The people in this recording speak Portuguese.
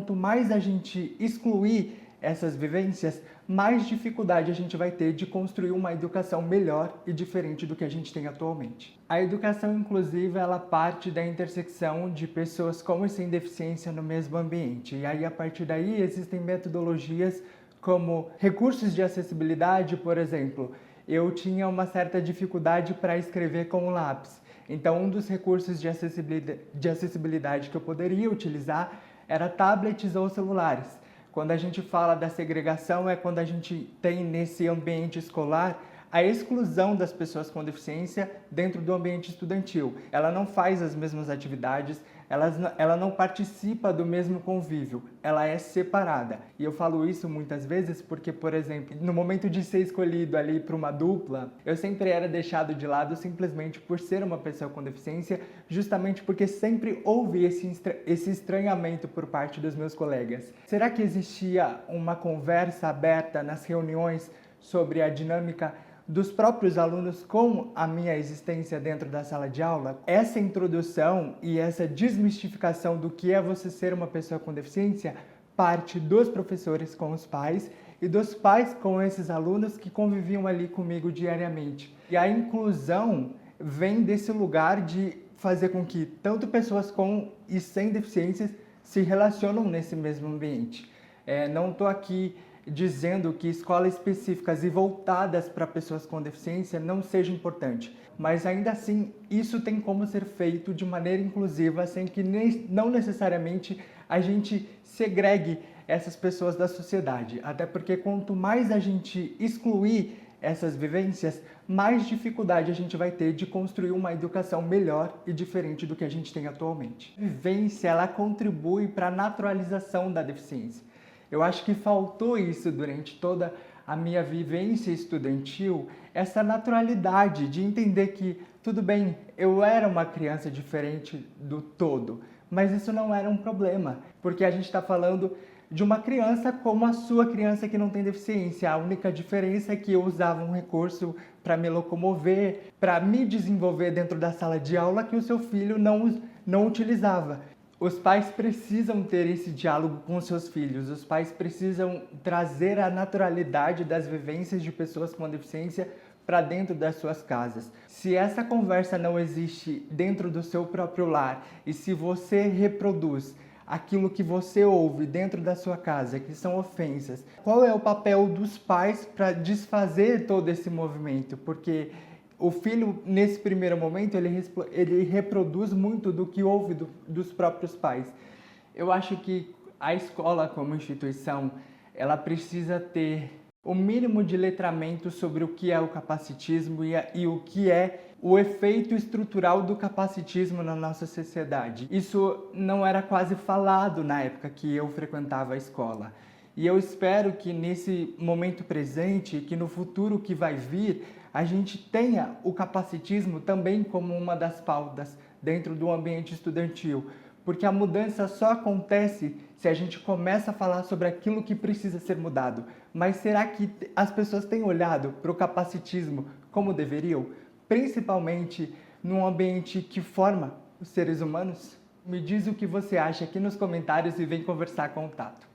quanto mais a gente excluir essas vivências, mais dificuldade a gente vai ter de construir uma educação melhor e diferente do que a gente tem atualmente. A educação inclusiva, ela parte da intersecção de pessoas com e sem deficiência no mesmo ambiente. E aí, a partir daí, existem metodologias como recursos de acessibilidade, por exemplo. Eu tinha uma certa dificuldade para escrever com o lápis. Então, um dos recursos de acessibilidade que eu poderia utilizar era tablets ou celulares. Quando a gente fala da segregação, é quando a gente tem nesse ambiente escolar a exclusão das pessoas com deficiência dentro do ambiente estudantil. Ela não faz as mesmas atividades, ela não participa do mesmo convívio, ela é separada. E eu falo isso muitas vezes porque, por exemplo, no momento de ser escolhido ali para uma dupla, eu sempre era deixado de lado simplesmente por ser uma pessoa com deficiência, justamente porque sempre houve esse estranhamento por parte dos meus colegas. Será que existia uma conversa aberta nas reuniões sobre a dinâmica dos próprios alunos com a minha existência dentro da sala de aula? Essa introdução e essa desmistificação do que é você ser uma pessoa com deficiência parte dos professores com os pais e dos pais com esses alunos que conviviam ali comigo diariamente. E a inclusão vem desse lugar de fazer com que tanto pessoas com e sem deficiências se relacionam nesse mesmo ambiente. Não estou aqui dizendo que escolas específicas e voltadas para pessoas com deficiência não seja importante, mas ainda assim isso tem como ser feito de maneira inclusiva, sem que não necessariamente a gente segregue essas pessoas da sociedade, até porque quanto mais a gente excluir essas vivências, mais dificuldade a gente vai ter de construir uma educação melhor e diferente do que a gente tem atualmente. A vivência, ela contribui para a naturalização da deficiência. Eu acho que faltou isso durante toda a minha vivência estudantil, essa naturalidade de entender que, tudo bem, eu era uma criança diferente do todo, mas isso não era um problema, porque a gente está falando de uma criança como a sua criança que não tem deficiência. A única diferença é que eu usava um recurso para me locomover, para me desenvolver dentro da sala de aula que o seu filho não utilizava. Os pais precisam ter esse diálogo com os seus filhos, os pais precisam trazer a naturalidade das vivências de pessoas com deficiência para dentro das suas casas. Se essa conversa não existe dentro do seu próprio lar e se você reproduz aquilo que você ouve dentro da sua casa, que são ofensas, qual é o papel dos pais para desfazer todo esse movimento? Porque o filho, nesse primeiro momento, ele reproduz muito do que ouve dos próprios pais. Eu acho que a escola, como instituição, ela precisa ter o mínimo de letramento sobre o que é o capacitismo e o que é o efeito estrutural do capacitismo na nossa sociedade. Isso não era quase falado na época que eu frequentava a escola. E eu espero que nesse momento presente, que no futuro que vai vir, a gente tenha o capacitismo também como uma das pautas dentro do ambiente estudantil. Porque a mudança só acontece se a gente começa a falar sobre aquilo que precisa ser mudado. Mas será que as pessoas têm olhado para o capacitismo como deveriam? Principalmente num ambiente que forma os seres humanos? Me diz o que você acha aqui nos comentários e vem conversar com o Tato.